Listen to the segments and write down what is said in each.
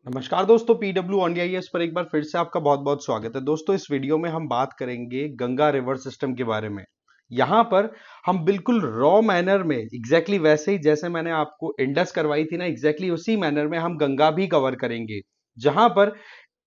नमस्कार दोस्तों, PW on DIIs पर एक बार फिर से आपका बहुत बहुत स्वागत है। दोस्तों, इस वीडियो में हम बात करेंगे गंगा रिवर सिस्टम के बारे में। यहां पर हम बिल्कुल रॉ मैनर में एग्जैक्टली वैसे ही जैसे मैंने आपको इंडस करवाई थी ना, एग्जैक्टली उसी मैनर में हम गंगा भी कवर करेंगे। जहां पर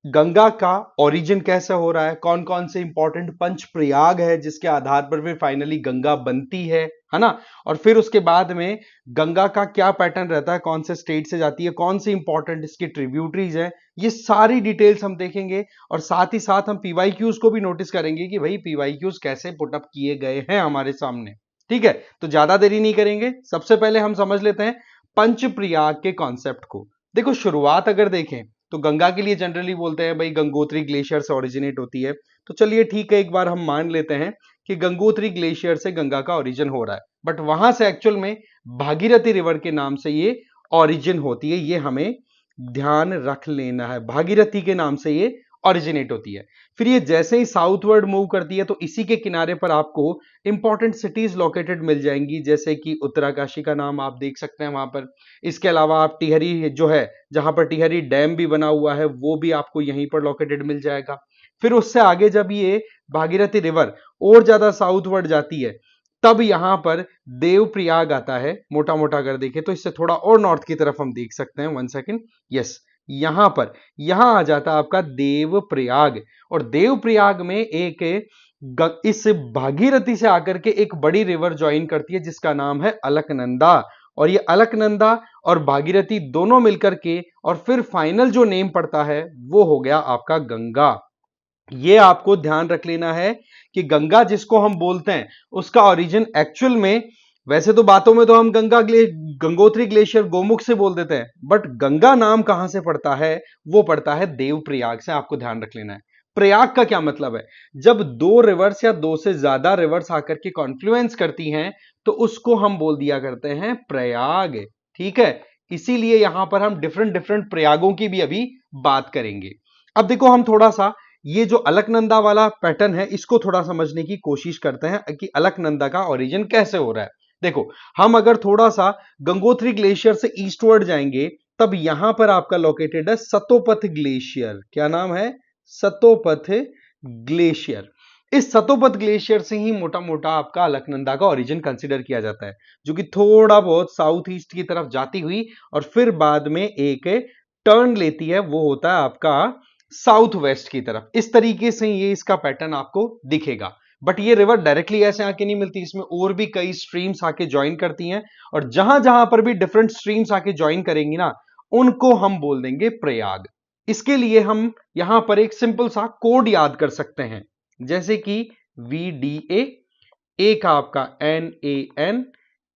गंगा का ओरिजिन कैसे हो रहा है, कौन कौन से इंपॉर्टेंट पंच प्रयाग है जिसके आधार पर फिर फाइनली गंगा बनती है ना। और फिर उसके बाद में गंगा का क्या पैटर्न रहता है, कौन से स्टेट से जाती है, कौन सी इंपॉर्टेंट इसकी ट्रिब्यूटरीज है, ये सारी डिटेल्स हम देखेंगे। और साथ ही साथ हम पीवाईक्यूज को भी नोटिस करेंगे कि भाई पीवाईक्यूज कैसे पुटअप किए गए हैं हमारे सामने। ठीक है, तो ज्यादा देरी नहीं करेंगे, सबसे पहले हम समझ लेते हैं पंच प्रयाग के कॉन्सेप्ट को। देखो, शुरुआत अगर देखें तो गंगा के लिए जनरली बोलते हैं भाई गंगोत्री ग्लेशियर से ओरिजिनेट होती है। तो चलिए ठीक है, एक बार हम मान लेते हैं कि गंगोत्री ग्लेशियर से गंगा का ओरिजिन हो रहा है, बट वहां से एक्चुअल में भागीरथी रिवर के नाम से ये ओरिजिन होती है। ये हमें ध्यान रख लेना है, भागीरथी के नाम से ये ओरिजिनेट होती है। फिर ये जैसे ही साउथवर्ड मूव करती है तो इसी के किनारे पर आपको इंपॉर्टेंट सिटीज लोकेटेड मिल जाएंगी, जैसे कि उत्तराकाशी का नाम आप देख सकते हैं वहां पर। इसके अलावा आप टिहरी जो है, जहां पर टिहरी डैम भी बना हुआ है, वो भी आपको यहीं पर लोकेटेड मिल जाएगा। फिर उससे आगे जब ये भागीरथी रिवर और ज्यादा साउथवर्ड जाती है तब यहां पर देवप्रयाग आता है। मोटा मोटा अगर देखें तो इससे थोड़ा और नॉर्थ की तरफ हम देख सकते हैं, 1 सेकेंड, यस, यहां आ जाता है आपका देवप्रयाग। और देवप्रयाग में इस भागीरथी से आकर के एक बड़ी रिवर ज्वाइन करती है जिसका नाम है अलकनंदा। और ये अलकनंदा और भागीरथी दोनों मिलकर के और फिर फाइनल जो नेम पड़ता है वो हो गया आपका गंगा। ये आपको ध्यान रख लेना है कि गंगा जिसको हम बोलते हैं उसका ओरिजिन एक्चुअल में, वैसे तो बातों में तो हम गंगोत्री ग्लेशियर गोमुख से बोल देते हैं, बट गंगा नाम कहां से पड़ता है, वो पड़ता है देवप्रयाग से। आपको ध्यान रख लेना है। प्रयाग का क्या मतलब है? जब दो रिवर्स या दो से ज्यादा रिवर्स आकर के कॉन्फ्लुएंस करती हैं तो उसको हम बोल दिया करते हैं प्रयाग। ठीक है, इसीलिए यहां पर हम डिफरेंट डिफरेंट प्रयागों की भी अभी बात करेंगे। अब देखो, हम थोड़ा सा ये जो अलकनंदा वाला पैटर्न है इसको थोड़ा समझने की कोशिश करते हैं कि अलकनंदा का ओरिजिन कैसे हो रहा है। देखो, हम अगर थोड़ा सा गंगोत्री ग्लेशियर से ईस्टवर्ड जाएंगे तब यहां पर आपका लोकेटेड है सतोपथ ग्लेशियर। क्या नाम है? सतोपथ ग्लेशियर। इस सतोपथ ग्लेशियर से ही मोटा मोटा आपका अलकनंदा का ओरिजिन कंसीडर किया जाता है, जो कि थोड़ा बहुत साउथ ईस्ट की तरफ जाती हुई और फिर बाद में एक टर्न लेती है, वो होता है आपका साउथ वेस्ट की तरफ। इस तरीके से ये इसका पैटर्न आपको दिखेगा। बट ये रिवर डायरेक्टली ऐसे आके नहीं मिलती, इसमें और भी कई स्ट्रीम्स आके ज्वाइन करती हैं। और जहां जहां पर भी डिफरेंट स्ट्रीम्स आके ज्वाइन करेंगी ना, उनको हम बोल देंगे प्रयाग। इसके लिए हम यहां पर एक सिंपल सा कोड याद कर सकते हैं, जैसे कि VDA, एक आपका NAN,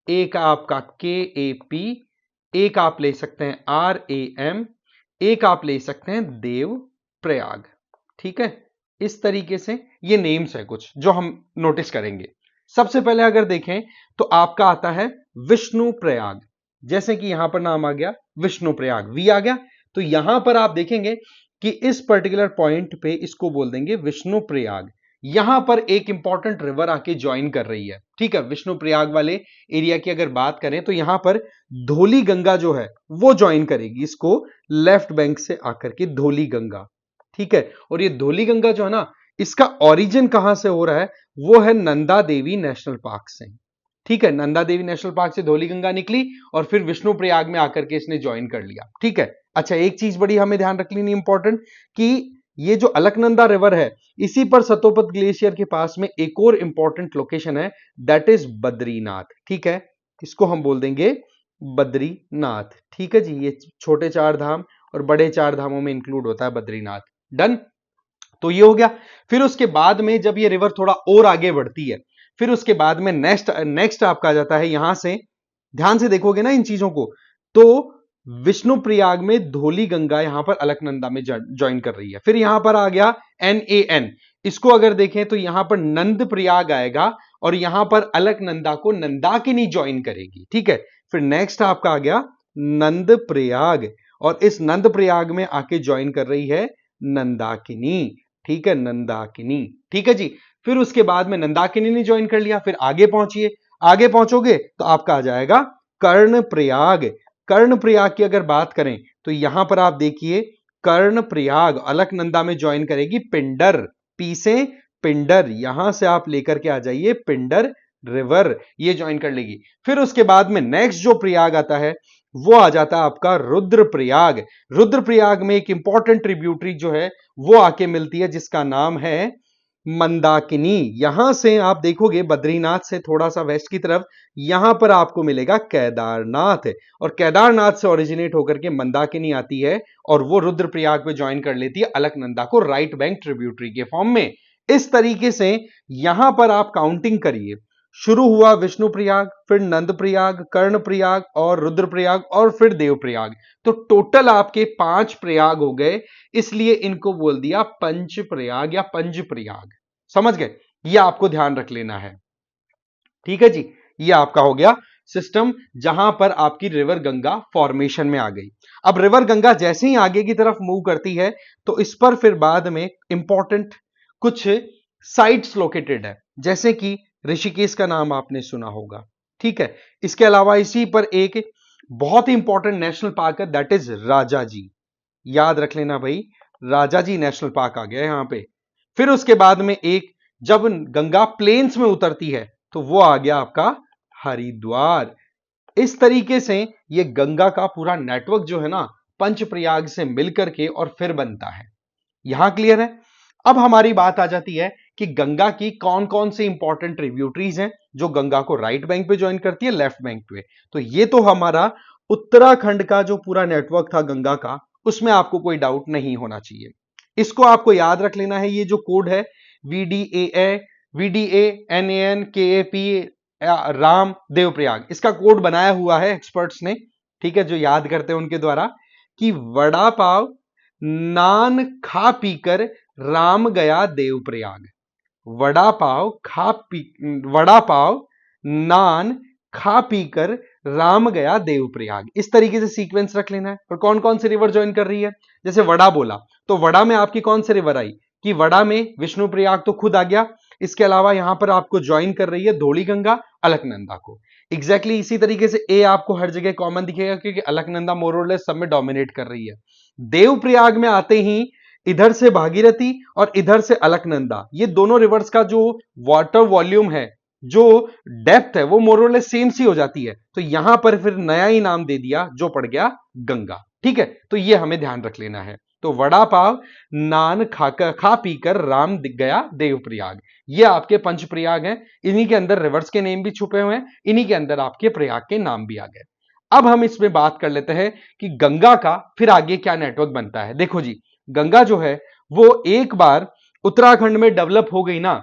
एक आपका KAP, एक आप ले सकते हैं RAM, एक आप ले सकते हैं देव प्रयाग। ठीक है, इस तरीके से ये नेम्स है कुछ जो हम नोटिस करेंगे। सबसे पहले अगर देखें तो आपका आता है विष्णु प्रयाग। जैसे कि यहां पर नाम आ गया विष्णु प्रयाग, वी आ गया, तो यहां पर आप देखेंगे कि इस पर्टिकुलर पॉइंट पे इसको बोल देंगे विष्णु प्रयाग। यहां पर एक इंपॉर्टेंट रिवर आके ज्वाइन कर रही है। ठीक है, विष्णु प्रयाग वाले एरिया की अगर बात करें तो यहां पर धौली गंगा जो है वो ज्वाइन करेगी इसको, लेफ्ट बैंक से आकर के धौली गंगा। ठीक है, और ये धौली गंगा जो है ना, इसका ओरिजिन कहां से हो रहा है, वो है नंदा देवी नेशनल पार्क से। ठीक है, नंदा देवी नेशनल पार्क से धौली गंगा निकली और फिर विष्णु प्रयाग में आकर के इसने ज्वाइन कर लिया। ठीक है, अच्छा, एक चीज बड़ी हमें ध्यान रख लेनी इंपॉर्टेंट, कि ये जो अलकनंदा रिवर है इसी पर सतोपथ ग्लेशियर के पास में एक और इंपॉर्टेंट लोकेशन है, दैट इज बद्रीनाथ। ठीक है, इसको हम बोल देंगे बद्रीनाथ। ठीक है जी, ये छोटे चार धाम और बड़े चार धामों में इंक्लूड होता है बद्रीनाथ। डन, तो ये हो गया। फिर उसके बाद में जब ये रिवर थोड़ा और आगे बढ़ती है, फिर उसके बाद में नेक्स्ट आपका आ जाता है यहां से, ध्यान से देखोगे ना इन चीजों को, तो विष्णु प्रयाग में धौली गंगा यहां पर अलकनंदा में ज्वाइन कर रही है। फिर यहां पर आ गया NAN, इसको अगर देखें तो यहां पर नंद प्रयाग आएगा और यहां पर अलकनंदा को नंदाकिनी ज्वाइन करेगी। ठीक है, फिर नेक्स्ट आपका आ गया नंद प्रयाग, और इस नंद प्रयाग में आके ज्वाइन कर रही है नंदाकिनी। ठीक है, नंदाकिनी। ठीक है जी, फिर उसके बाद में नंदाकिनी ने ज्वाइन कर लिया। फिर आगे पहुंचिए, आगे पहुंचोगे तो आपका आ जाएगा कर्ण प्रयाग। कर्णप्रयाग की अगर बात करें तो यहां पर आप देखिए कर्णप्रयाग अलकनंदा में ज्वाइन करेगी पिंडर, पी से पिंडर, यहां से आप लेकर के आ जाइए पिंडर रिवर, ये ज्वाइन कर लेगी। फिर उसके बाद में नेक्स्ट जो प्रयाग आता है वो आ जाता है आपका रुद्रप्रयाग। रुद्रप्रयाग में एक इंपॉर्टेंट ट्रिब्यूटरी जो है वो आके मिलती है जिसका नाम है मंदाकिनी। यहां से आप देखोगे बद्रीनाथ से थोड़ा सा वेस्ट की तरफ यहां पर आपको मिलेगा केदारनाथ, और केदारनाथ से ओरिजिनेट होकर के मंदाकिनी आती है और वो रुद्रप्रयाग पे ज्वाइन कर लेती है अलकनंदा को राइट बैंक ट्रिब्यूटरी के फॉर्म में। इस तरीके से यहां पर आप काउंटिंग करिए, शुरू हुआ विष्णुप्रयाग, फिर नंदप्रयाग, कर्णप्रयाग और रुद्रप्रयाग और फिर देवप्रयाग, तो टोटल आपके 5 प्रयाग हो गए, इसलिए इनको बोल दिया पंच प्रयाग या पंच प्रयाग। समझ गए? ये आपको ध्यान रख लेना है। ठीक है जी, ये आपका हो गया सिस्टम जहां पर आपकी रिवर गंगा फॉर्मेशन में आ गई। अब रिवर गंगा जैसे ही आगे की तरफ मूव करती है तो इस पर फिर बाद में इंपॉर्टेंट कुछ साइट्स लोकेटेड है, जैसे कि ऋषिकेश का नाम आपने सुना होगा। ठीक है, इसके अलावा इसी पर एक बहुत ही इंपॉर्टेंट नेशनल पार्क है, दैट इज राजाजी। याद रख लेना भाई, राजाजी नेशनल पार्क आ गया यहां पे। फिर उसके बाद में एक, जब गंगा प्लेन्स में उतरती है तो वो आ गया आपका हरिद्वार। इस तरीके से ये गंगा का पूरा नेटवर्क जो है ना पंचप्रयाग से मिलकर के और फिर बनता है। यहां क्लियर है? अब हमारी बात आ जाती है कि गंगा की कौन कौन सी इंपॉर्टेंट ट्रिब्यूटरीज हैं जो गंगा को राइट बैंक पे ज्वाइन करती है, लेफ्ट बैंक पे। तो ये तो हमारा उत्तराखंड का जो पूरा नेटवर्क था गंगा का, उसमें आपको कोई डाउट नहीं होना चाहिए। इसको आपको याद रख लेना है, ये जो कोड है VDANANKAP राम देवप्रयाग, इसका कोड बनाया हुआ है एक्सपर्ट्स ने, ठीक है, जो याद करते हैं उनके द्वारा, कि वड़ा पाव नान खा पीकर राम गया देवप्रयाग। वड़ा पाव नान खा पीकर राम गया देवप्रयाग, इस तरीके से सीक्वेंस रख लेना है। और कौन कौन सी रिवर ज्वाइन कर रही है, जैसे वड़ा बोला तो वड़ा में आपकी कौन सी रिवर आई, कि वड़ा में विष्णुप्रयाग तो खुद आ गया, इसके अलावा यहां पर आपको ज्वाइन कर रही है धौली गंगा अलकनंदा को। एग्जैक्टली इसी तरीके से ए आपको हर जगह कॉमन दिखेगा क्योंकि अलकनंदा मोरलेस सब में डोमिनेट कर रही है। देवप्रयाग में आते ही इधर से भागीरथी और इधर से अलकनंदा, ये दोनों रिवर्स का जो वाटर वॉल्यूम है, जो डेप्थ है, वो मोरलेस सेम सी हो जाती है। तो यहां पर फिर नया ही नाम दे दिया जो पड़ गया गंगा। ठीक है, तो ये हमें ध्यान रख लेना है। तो वड़ा पाव नान खा पीकर राम दिख गया देवप्रयाग, ये आपके पंच प्रयाग हैं। इन्हीं के अंदर रिवर्स के नेम भी छुपे हुए हैं, इन्हीं के अंदर आपके प्रयाग के नाम भी आ गए। अब हम इसमें बात कर लेते हैं कि गंगा का फिर आगे क्या नेटवर्क बनता है। देखो जी, गंगा जो है वो एक बार उत्तराखंड में डेवलप हो गई ना,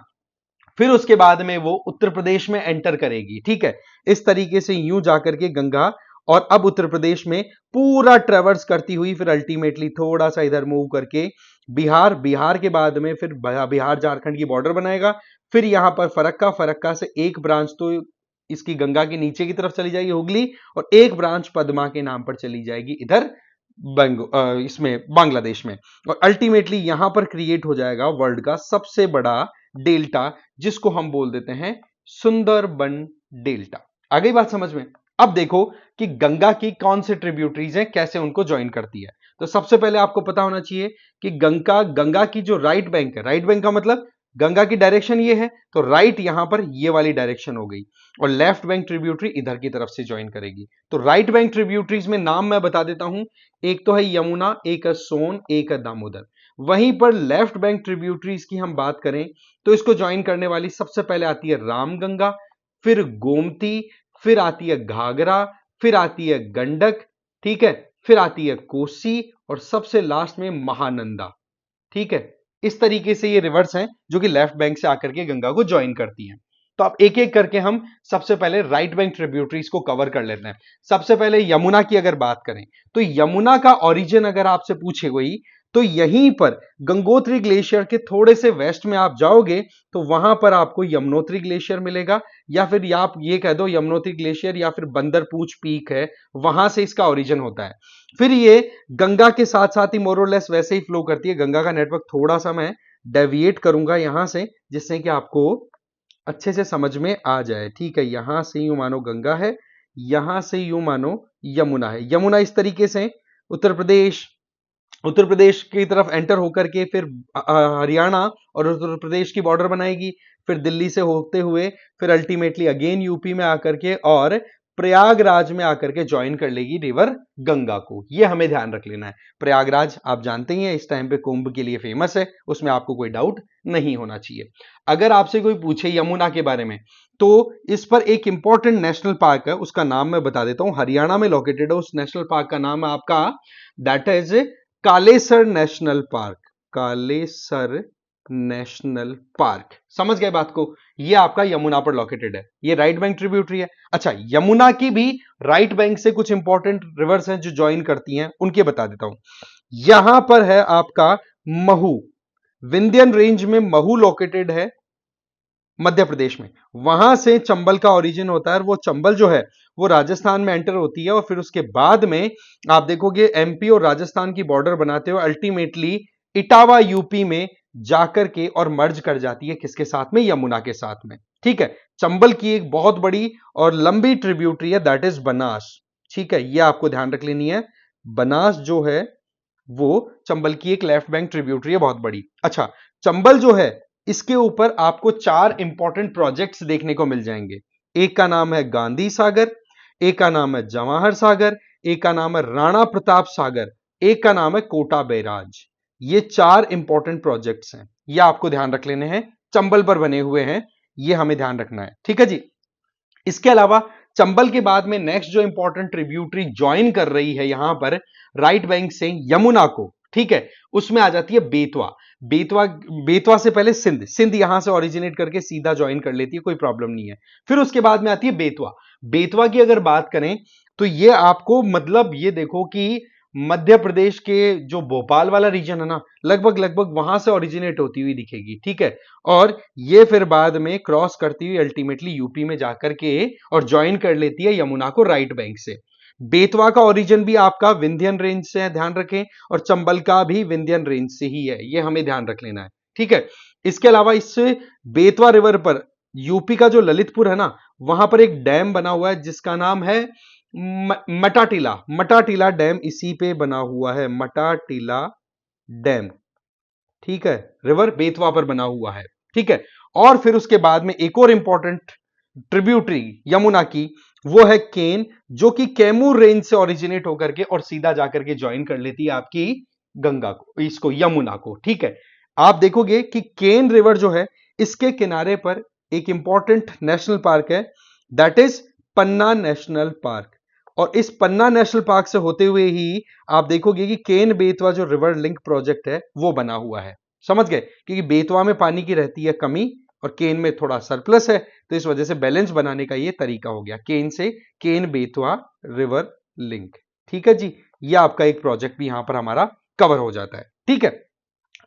फिर उसके बाद में वो उत्तर प्रदेश में एंटर करेगी। ठीक है, इस तरीके से यूं जाकर के गंगा, और अब उत्तर प्रदेश में पूरा ट्रेवर्स करती हुई फिर अल्टीमेटली थोड़ा सा इधर मूव करके बिहार, बिहार के बाद में फिर बिहार झारखंड की बॉर्डर बनाएगा। फिर यहां पर फरक्का, फरक्का से एक ब्रांच तो इसकी गंगा के नीचे की तरफ चली जाएगी हुगली, और एक ब्रांच पद्मा के नाम पर चली जाएगी इधर इसमें बांग्लादेश में, और अल्टीमेटली यहां पर क्रिएट हो जाएगा वर्ल्ड का सबसे बड़ा डेल्टा, जिसको हम बोल देते हैं सुंदरबन डेल्टा। आ गई बात समझ में? अब देखो कि गंगा की कौन से ट्रिब्यूटरीज हैं, कैसे उनको ज्वाइन करती है। तो सबसे पहले आपको पता होना चाहिए कि गंगा की जो राइट बैंक है, राइट बैंक का मतलब गंगा की डायरेक्शन ये है, तो राइट यहां पर ये वाली डायरेक्शन हो गई, और लेफ्ट बैंक ट्रिब्यूटरी इधर की तरफ से ज्वाइन करेगी। तो राइट बैंक ट्रिब्यूटरीज में नाम मैं बता देता हूं, एक तो है यमुना, एक है सोन, एक है दामोदर। वहीं पर लेफ्ट बैंक ट्रिब्यूटरीज की हम बात करें तो इसको ज्वाइन करने वाली सबसे पहले आती है रामगंगा, फिर गोमती, फिर आती है घाघरा, फिर आती है गंडक, ठीक है, फिर आती है कोसी, और सबसे लास्ट में महानंदा। ठीक है, इस तरीके से ये रिवर्स हैं जो कि लेफ्ट बैंक से आकर के गंगा को ज्वाइन करती हैं। तो अब एक एक करके हम सबसे पहले राइट बैंक ट्रिब्यूटरीज को कवर कर लेते हैं। सबसे पहले यमुना की अगर बात करें तो यमुना का ओरिजिन अगर आपसे पूछे कोई, तो यहीं पर गंगोत्री ग्लेशियर के थोड़े से वेस्ट में आप जाओगे तो वहां पर आपको यमुनोत्री ग्लेशियर मिलेगा, या फिर आप ये कह दो यमुनोत्री ग्लेशियर, या फिर बंदरपूछ पीक है, वहां से इसका ओरिजिन होता है। फिर ये गंगा के साथ साथ ही मोरलेस वैसे ही फ्लो करती है। गंगा का नेटवर्क थोड़ा सा मैं डेविएट करूंगा यहां से, जिससे कि आपको अच्छे से समझ में आ जाए। ठीक है, यहां से यूं मानो गंगा है, यहां से यूं मानो यमुना है। यमुना इस तरीके से उत्तर प्रदेश की तरफ एंटर होकर के फिर हरियाणा और उत्तर प्रदेश की बॉर्डर बनाएगी, फिर दिल्ली से होते हुए फिर अल्टीमेटली अगेन यूपी में आकर के और प्रयागराज में आकर के ज्वाइन कर लेगी रिवर गंगा को। यह हमें ध्यान रख लेना है। प्रयागराज आप जानते ही हैं इस टाइम पे कुंभ के लिए फेमस है, उसमें आपको कोई डाउट नहीं होना चाहिए। अगर आपसे कोई पूछे यमुना के बारे में तो इस पर एक इंपॉर्टेंट नेशनल पार्क है, उसका नाम मैं बता देता हूं, हरियाणा में लोकेटेड है। उस नेशनल पार्क का नाम है आपका that is Kalesar national park. Kalesar national park, समझ गए बात को? ये आपका यमुना पर लोकेटेड है, ये राइट बैंक ट्रिब्यूटरी है। अच्छा, यमुना की भी राइट बैंक से कुछ इंपॉर्टेंट रिवर्स हैं जो ज्वाइन करती हैं, उनके बता देता हूं। यहां पर है आपका महू, विंध्यन रेंज में महू लोकेटेड है मध्य प्रदेश में। वहां से चंबल का ओरिजिन होता है और वो चंबल जो है वो राजस्थान में एंटर होती है और फिर उसके बाद में आप देखोगे एमपी और राजस्थान की बॉर्डर बनाते हुए अल्टीमेटली इटावा यूपी में जाकर के और मर्ज कर जाती है किसके साथ में? यमुना के साथ में। ठीक है, चंबल की एक बहुत बड़ी और लंबी ट्रिब्यूटरी है दैट इज बनास। ठीक है, यह आपको ध्यान रख लेनी है। बनास जो है वो चंबल की एक लेफ्ट बैंक ट्रिब्यूटरी है बहुत बड़ी। अच्छा, चंबल जो है इसके ऊपर आपको 4 इंपॉर्टेंट प्रोजेक्ट्स देखने को मिल जाएंगे। एक का नाम है गांधी सागर, एक का नाम है जवाहर सागर, एक का नाम है राणा प्रताप सागर, एक का नाम है कोटा बैराज। ये 4 इंपॉर्टेंट प्रोजेक्ट्स हैं, ये आपको ध्यान रख लेने हैं, चंबल पर बने हुए हैं, ये हमें ध्यान रखना है। ठीक है जी। इसके अलावा चंबल के बाद में नेक्स्ट जो इंपॉर्टेंट ट्रिब्यूटरी ज्वाइन कर रही है यहां पर राइट बैंक से यमुना को, ठीक है, उसमें आ जाती है बेतवा। बेतवा, बेतवा से पहले सिंध, सिंध यहां से ओरिजिनेट करके सीधा ज्वाइन कर लेती है, कोई प्रॉब्लम नहीं है। फिर उसके बाद में आती है बेतवा। बेतवा की अगर बात करें तो ये आपको मतलब ये देखो कि मध्य प्रदेश के जो भोपाल वाला रीजन है ना, लगभग लगभग वहां से ओरिजिनेट होती हुई दिखेगी। ठीक है, और ये फिर बाद में क्रॉस करती हुई अल्टीमेटली यूपी में जाकर के और ज्वाइन कर लेती है यमुना को राइट बैंक से। बेतवा का ओरिजिन भी आपका विंध्यन रेंज से है, ध्यान रखें, और चंबल का भी विंध्यन रेंज से ही है, ये हमें ध्यान रख लेना है। ठीक है, इसके अलावा इससे बेतवा रिवर पर यूपी का जो ललितपुर है ना, वहां पर एक डैम बना हुआ है जिसका नाम है मटाटीला। मटाटीला डैम इसी पे बना हुआ है, मटाटीला डैम। ठीक है, रिवर बेतवा पर बना हुआ है। ठीक है, और फिर उसके बाद में एक और इंपॉर्टेंट ट्रिब्यूटरी यमुना की, वो है केन, जो कि कैमूर रेंज से ओरिजिनेट होकर के और सीधा जाकर के ज्वाइन कर लेती है आपकी गंगा को, इसको यमुना को। ठीक है, आप देखोगे कि केन रिवर जो है इसके किनारे पर एक इंपॉर्टेंट नेशनल पार्क है that is Panna national park. और इस पन्ना नेशनल पार्क से होते हुए ही आप देखोगे कि केन बेतवा जो रिवर लिंक प्रोजेक्ट है वो बना हुआ है। समझ गए? क्योंकि बेतवा में पानी की रहती है कमी और केन में थोड़ा सरप्लस है, तो इस वजह से बैलेंस बनाने का ये तरीका हो गया, केन से केन बेतवा रिवर लिंक। ठीक है जी, ये आपका एक प्रोजेक्ट भी यहां पर हमारा कवर हो जाता है। ठीक है,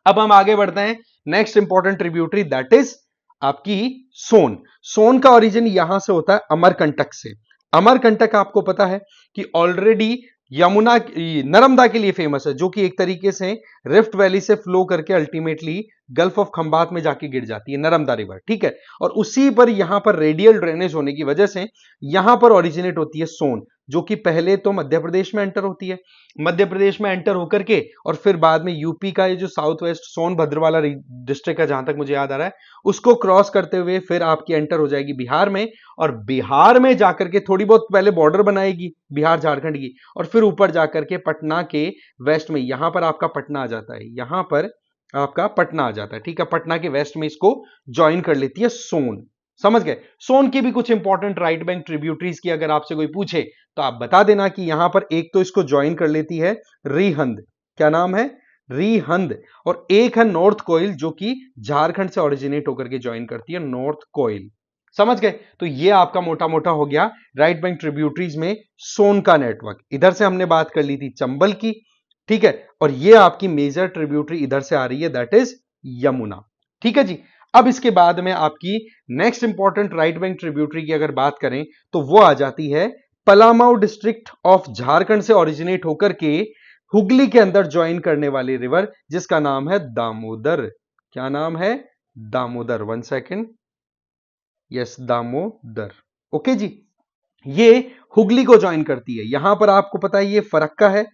अब हम आगे बढ़ते हैं। Next important tributary that is आपकी सोन। सोन का ओरिजिन यहां से होता है अमरकंटक से। अमरकंटक आपको पता है कि ऑलरेडी यमुना नर्मदा के लिए फेमस है, जो कि एक तरीके से रिफ्ट वैली से फ्लो करके अल्टीमेटली गल्फ ऑफ खंबात में जाके गिर जाती है नर्मदा रिवर। ठीक है, और उसी पर यहां पर रेडियल ड्रेनेज होने की वजह से यहां पर ओरिजिनेट होती है सोन, जो कि पहले तो मध्य प्रदेश में एंटर होती है, मध्य प्रदेश में एंटर होकर के और फिर बाद में यूपी का ये जो साउथ वेस्ट सोनभद्र वाला डिस्ट्रिक्ट है, जहां तक मुझे याद आ रहा है, उसको क्रॉस करते हुए फिर आपकी एंटर हो जाएगी बिहार में, और बिहार में जाकर के थोड़ी बहुत पहले बॉर्डर बनाएगी बिहार झारखंड की, और फिर ऊपर जाकर के पटना के वेस्ट में यहां पर आपका पटना आ जाता है, यहां पर आपका पटना आ जाता है। ठीक है, पटना के वेस्ट में इसको ज्वाइन कर लेती है सोन। समझ गए? सोन की भी कुछ इंपॉर्टेंट राइट बैंक ट्रिब्यूटरीज की अगर आपसे कोई पूछे तो आप बता देना कि यहां पर एक तो इसको ज्वाइन कर लेती है रिहंद, क्या नाम है? रिहंद। और एक है नॉर्थ कोयल, जो कि झारखंड से ओरिजिनेट होकर के ज्वाइन करती है, नॉर्थ कोयल। समझ गए? तो ये आपका मोटा मोटा हो गया राइट बैंक ट्रिब्यूटरीज में सोन का नेटवर्क। इधर से हमने बात कर ली थी चंबल की, ठीक है, और ये आपकी मेजर ट्रिब्यूटरी इधर से आ रही है दैट इज यमुना। ठीक है जी। अब इसके बाद में आपकी next important right bank tributary की अगर बात करें तो वो आ जाती है पलामू डिस्ट्रिक्ट ऑफ झारखंड से ओरिजिनेट होकर के हुगली के अंदर ज्वाइन करने वाली रिवर, जिसका नाम है दामोदर। क्या नाम है? Damodar. 1 second, yes, Damodar. Okay ji. ये हुगली को ज्वाइन करती है। यहां पर आपको पता है ये फरक्का है,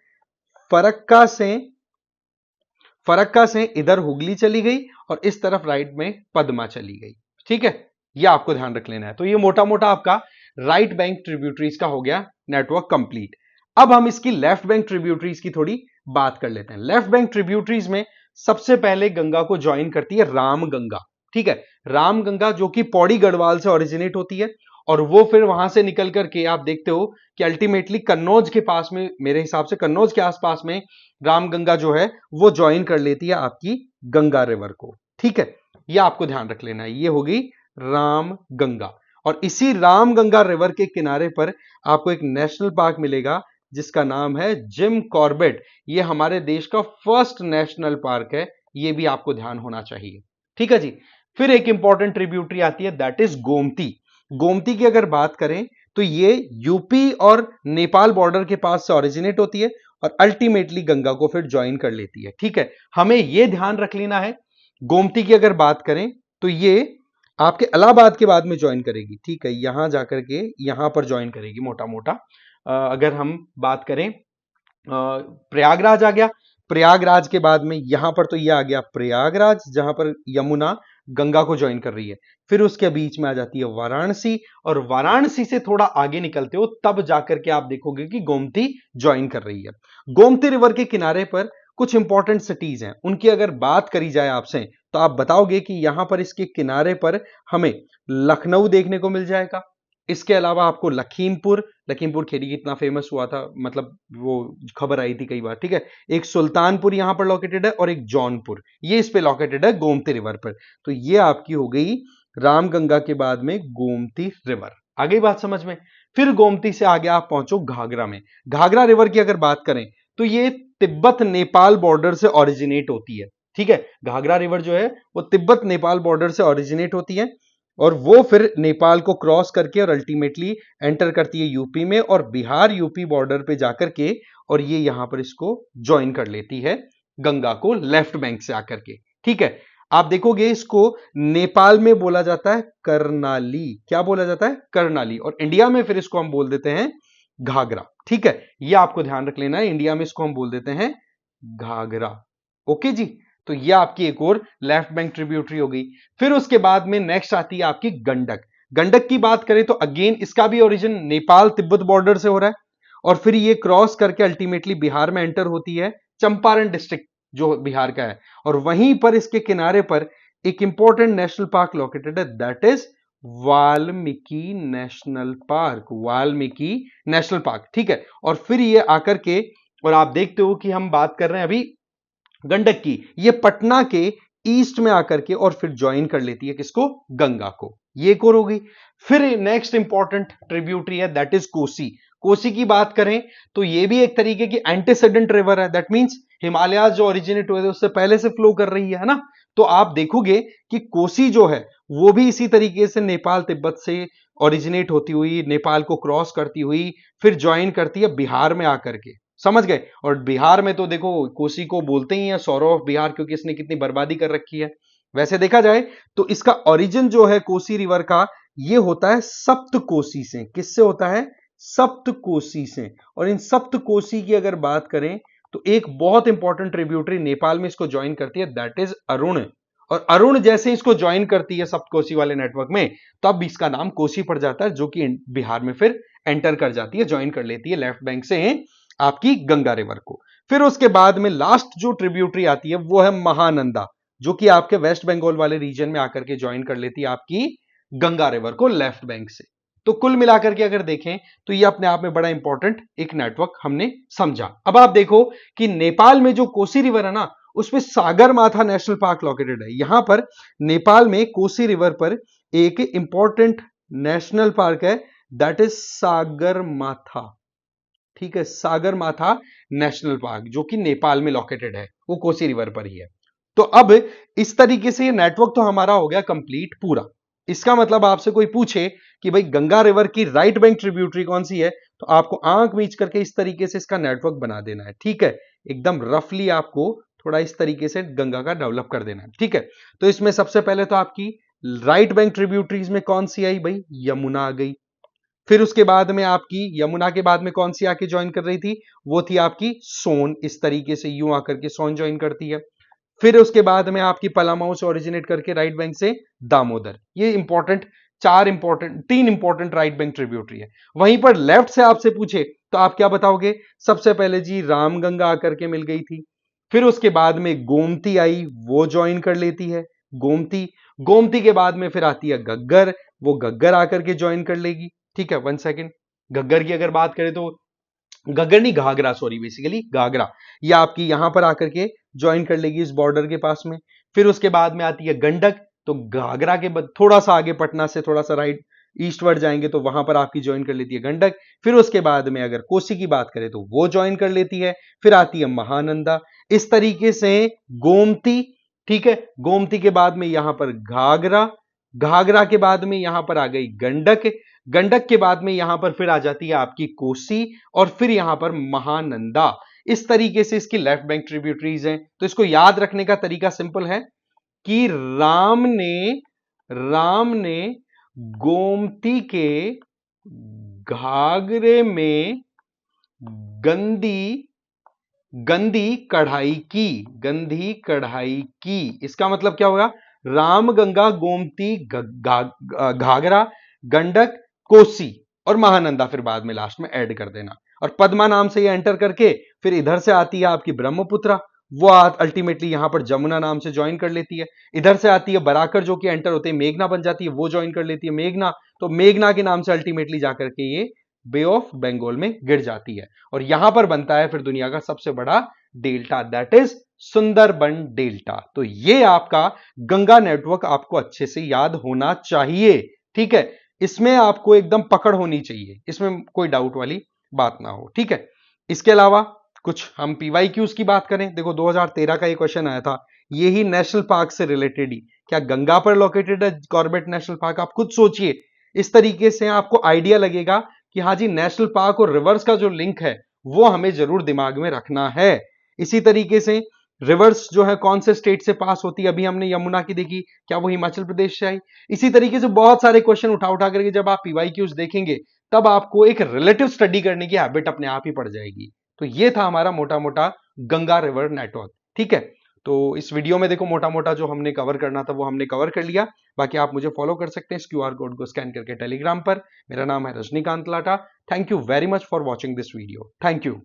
फरक्का से इधर हुगली चली गई और इस तरफ राइट में पद्मा चली गई। ठीक है, ये आपको ध्यान रख लेना है। तो ये मोटा मोटा आपका राइट बैंक ट्रिब्यूटरीज का हो गया नेटवर्क कंप्लीट। अब हम इसकी लेफ्ट बैंक ट्रिब्यूटरीज की थोड़ी बात कर लेते हैं। लेफ्ट बैंक ट्रिब्यूटरीज में सबसे पहले गंगा को ज्वाइन करती है रामगंगा। ठीक है, रामगंगा जो कि पौड़ी गढ़वाल से ओरिजिनेट होती है और वो फिर वहां से निकल करके आप देखते हो कि अल्टीमेटली कन्नौज के पास में, मेरे हिसाब से कन्नौज के आसपास में रामगंगा जो है वो ज्वाइन कर लेती है आपकी गंगा रिवर को। ठीक है, ये आपको ध्यान रख लेना है। ये हो गई रामगंगा और इसी रामगंगा रिवर के किनारे पर आपको एक नेशनल पार्क मिलेगा जिसका नाम है जिम कॉर्बेट। ये हमारे देश का फर्स्ट नेशनल पार्क है, ये भी आपको ध्यान होना चाहिए। ठीक है जी। फिर एक इंपॉर्टेंट ट्रिब्यूटरी आती है दैट इज गोमती। गोमती की अगर बात करें तो ये यूपी और नेपाल बॉर्डर के पास से ओरिजिनेट होती है और अल्टीमेटली गंगा को फिर ज्वाइन कर लेती है। ठीक है, हमें यह ध्यान रख लेना है गोमती की अगर बात करें तो ये आपके इलाहाबाद के बाद में ज्वाइन करेगी। ठीक है, यहां जाकर के यहां पर ज्वाइन करेगी मोटा मोटा। अगर हम बात करें प्रयागराज आ गया, प्रयागराज के बाद में यहां पर तो यह आ गया प्रयागराज जहां पर यमुना गंगा को ज्वाइन कर रही है। फिर उसके बीच में आ जाती है वाराणसी और वाराणसी से थोड़ा आगे निकलते हो तब जाकर के आप देखोगे कि गोमती ज्वाइन कर रही है। गोमती रिवर के किनारे पर कुछ इंपॉर्टेंट सिटीज हैं, उनकी अगर बात करी जाए आपसे तो आप बताओगे कि यहां पर इसके किनारे पर हमें लखनऊ देखने को मिल जाएगा। इसके अलावा आपको लखीमपुर, लखीमपुर खीरी कितना फेमस हुआ था, मतलब वो खबर आई थी कई बार। ठीक है, एक सुल्तानपुर यहां पर लोकेटेड है और एक जौनपुर, ये इस पे लोकेटेड है गोमती रिवर पर। तो ये आपकी हो गई रामगंगा के बाद में गोमती रिवर। आ गई बात समझ में। फिर गोमती से आगे आप पहुंचो घाघरा में। घाघरा रिवर की अगर बात करें तो ये तिब्बत नेपाल बॉर्डर से ओरिजिनेट होती है। ठीक है, घाघरा रिवर जो है वो तिब्बत नेपाल बॉर्डर से ओरिजिनेट होती है और वो फिर नेपाल को क्रॉस करके और अल्टीमेटली एंटर करती है यूपी में और बिहार यूपी बॉर्डर पे जाकर के और ये यहां पर इसको ज्वाइन कर लेती है गंगा को लेफ्ट बैंक से आकर के। ठीक है, आप देखोगे इसको नेपाल में बोला जाता है करनाली। क्या बोला जाता है? करनाली। और इंडिया में फिर इसको हम बोल देते हैं घाघरा। ठीक है, ये आपको ध्यान रख लेना है, इंडिया में इसको हम बोल देते हैं घाघरा। ओके जी, तो ये आपकी एक और लेफ्ट बैंक ट्रिब्यूटरी हो गई। फिर उसके बाद में नेक्स्ट आती है आपकी गंडक। गंडक की बात करें तो अगेन इसका भी ओरिजिन नेपाल तिब्बत बॉर्डर से हो रहा है और फिर ये क्रॉस करके अल्टीमेटली बिहार में एंटर होती है, चंपारण डिस्ट्रिक्ट जो बिहार का है, और वहीं पर इसके किनारे पर एक इंपॉर्टेंट नेशनल पार्क लोकेटेड है that is Valmiki national park. Valmiki national park. ठीक है, और फिर ये आकर के और आप देखते हो कि हम बात कर रहे हैं अभी गंडक की, ये पटना के ईस्ट में आकर के और फिर ज्वाइन कर लेती है किसको? गंगा को। ये एक और हो गई। फिर नेक्स्ट इंपॉर्टेंट ट्रिब्यूटरी है दैट इज कोसी। कोसी की बात करें तो ये भी एक तरीके की एंटीसेडेंट रिवर है, दैट मींस हिमालय जो ओरिजिनेट हुए थे उससे पहले से फ्लो कर रही है ना। तो आप देखोगे कि कोसी जो है वो भी इसी तरीके से नेपाल तिब्बत से ओरिजिनेट होती हुई नेपाल को क्रॉस करती हुई फिर ज्वाइन करती है बिहार में आकर के। समझ गए? और बिहार में तो देखो कोसी को बोलते ही हैं सौरव ऑफ बिहार, क्योंकि इसने कितनी बर्बादी कर रखी है। वैसे देखा जाए तो इसका ओरिजिन जो है कोसी रिवर का ये होता है सप्त कोसी से। किससे होता है? सप्त कोसी से। और इन सप्त कोसी की अगर बात करें तो एक बहुत इंपॉर्टेंट ट्रिब्यूटरी नेपाल में इसको ज्वाइन करती है दैट इज अरुण। और अरुण जैसे इसको ज्वाइन करती है सप्त कोसी वाले नेटवर्क में तब इसका नाम कोसी पड़ जाता है, जो कि बिहार में फिर एंटर कर जाती है, ज्वाइन कर लेती है लेफ्ट बैंक से आपकी गंगा रिवर को। फिर उसके बाद में लास्ट जो ट्रिब्यूटरी आती है वो है महानंदा, जो कि आपके वेस्ट बंगाल वाले रीजन में आकर के ज्वाइन कर लेती है आपकी गंगा रिवर को लेफ्ट बैंक से। तो कुल मिलाकर के अगर देखें तो ये अपने आप में बड़ा इंपॉर्टेंट एक नेटवर्क हमने समझा। अब आप देखो कि नेपाल में जो कोसी रिवर है ना उसमें सागरमाथा नेशनल पार्क लोकेटेड है। यहां पर नेपाल में कोसी रिवर पर एक इंपॉर्टेंट नेशनल पार्क है दैट इज सागरमाथा। ठीक है, सागरमाथा नेशनल पार्क जो कि नेपाल में लोकेटेड है, वो कोसी रिवर पर ही है। तो अब इस तरीके से ये नेटवर्क तो हमारा हो गया कंप्लीट पूरा। इसका मतलब आपसे कोई पूछे कि भाई गंगा रिवर की राइट बैंक ट्रिब्यूटरी कौन सी है, तो आपको आंख मीच करके इस तरीके से इसका नेटवर्क बना देना है। ठीक है, एकदम रफली आपको थोड़ा इस तरीके से गंगा का डेवलप कर देना है। ठीक है, तो इसमें सबसे पहले तो आपकी राइट बैंक ट्रिब्यूटरीज में कौन सी आई भाई? यमुना आ गई। फिर उसके बाद में आपकी यमुना के बाद में कौन सी आके ज्वाइन कर रही थी, वो थी आपकी सोन। इस तरीके से यूं आकर के सोन ज्वाइन करती है। फिर उसके बाद में आपकी पलामाऊ से ओरिजिनेट करके राइट बैंक से दामोदर। ये इंपॉर्टेंट तीन इंपॉर्टेंट राइट बैंक ट्रिब्यूटरी है। वहीं पर लेफ्ट से आपसे पूछे तो आप क्या बताओगे, सबसे पहले जी रामगंगा आकर के मिल गई थी। फिर उसके बाद में गोमती आई, वो ज्वाइन कर लेती है गोमती। गोमती के बाद में फिर आती है गग्गर, वो गग्गर आकर के ज्वाइन कर लेगी। ठीक है, 1 सेकेंड। गग्गर की अगर बात करें तो गग्गर नहीं, घाघरा, सॉरी, बेसिकली घाघरा, ये आपकी यहां पर आकर के ज्वाइन कर लेगी इस बॉर्डर के पास में। फिर उसके बाद में आती है गंडक, तो घाघरा के बाद थोड़ा सा आगे पटना से थोड़ा सा राइट ईस्टवर्ड जाएंगे तो वहां पर आपकी ज्वाइन कर लेती है गंडक। फिर उसके बाद में अगर कोसी की बात करें तो वो ज्वाइन कर लेती है। फिर आती है महानंदा। इस तरीके से गोमती, ठीक है, गोमती के बाद में यहां पर घाघरा, घाघरा के बाद में यहां पर आ गई गंडक, गंडक के बाद में यहां पर फिर आ जाती है आपकी कोसी, और फिर यहां पर महानंदा। इस तरीके से इसकी लेफ्ट बैंक ट्रिब्यूटरीज हैं। तो इसको याद रखने का तरीका सिंपल है कि राम ने गोमती के घाघरे में गंदी गंदी कढ़ाई की, गंदी कढ़ाई की। इसका मतलब क्या होगा, राम गंगा गोमती घाघरा गंडक कोसी और महानंदा फिर बाद में लास्ट में ऐड कर देना। और पद्मा नाम से ये एंटर करके फिर इधर से आती है आपकी ब्रह्मपुत्रा, वो अल्टीमेटली यहां पर जमुना नाम से ज्वाइन कर लेती है। इधर से आती है बराकर जो कि एंटर होते हैं मेघना बन जाती है, वो ज्वाइन कर लेती है मेघना, तो मेघना के नाम से अल्टीमेटली जाकर के ये बे ऑफ बंगाल में गिर जाती है। और यहां पर बनता है फिर दुनिया का सबसे बड़ा delta, that is Sundarban delta. तो ये आपका गंगा नेटवर्क आपको अच्छे से याद होना चाहिए। ठीक है, इसमें आपको एकदम पकड़ होनी चाहिए, इसमें कोई डाउट वाली बात ना हो। ठीक है, इसके अलावा कुछ हम पीवाईक्यूज की बात करें, देखो 2013 का ये क्वेश्चन आया था, ये ही नेशनल पार्क से रिलेटेड ही, क्या गंगा पर लोकेटेड है कॉर्बेट नेशनल पार्क? आप खुद सोचिए, इस तरीके से आपको आइडिया लगेगा कि हाँ जी, नेशनल पार्क और रिवर्स का जो लिंक है वो हमें जरूर दिमाग में रखना है। इसी तरीके से रिवर्स जो है कौन से स्टेट से पास होती है, अभी हमने यमुना की देखी, क्या वो हिमाचल प्रदेश से आई? इसी तरीके से बहुत सारे क्वेश्चन उठा उठा करके जब आप पीवाईक्यूज देखेंगे तब आपको एक रिलेटिव स्टडी करने की हैबिट अपने आप ही पड़ जाएगी। तो ये था हमारा मोटा मोटा गंगा रिवर नेटवर्क। ठीक है, तो इस वीडियो में देखो मोटा मोटा जो हमने कवर करना था वो हमने कवर कर लिया। बाकी आप मुझे फॉलो कर सकते हैं इस क्यूआर कोड को स्कैन करके टेलीग्राम पर। मेरा नाम है Rajnikant Lata. Thank you very much for watching this video. Thank you.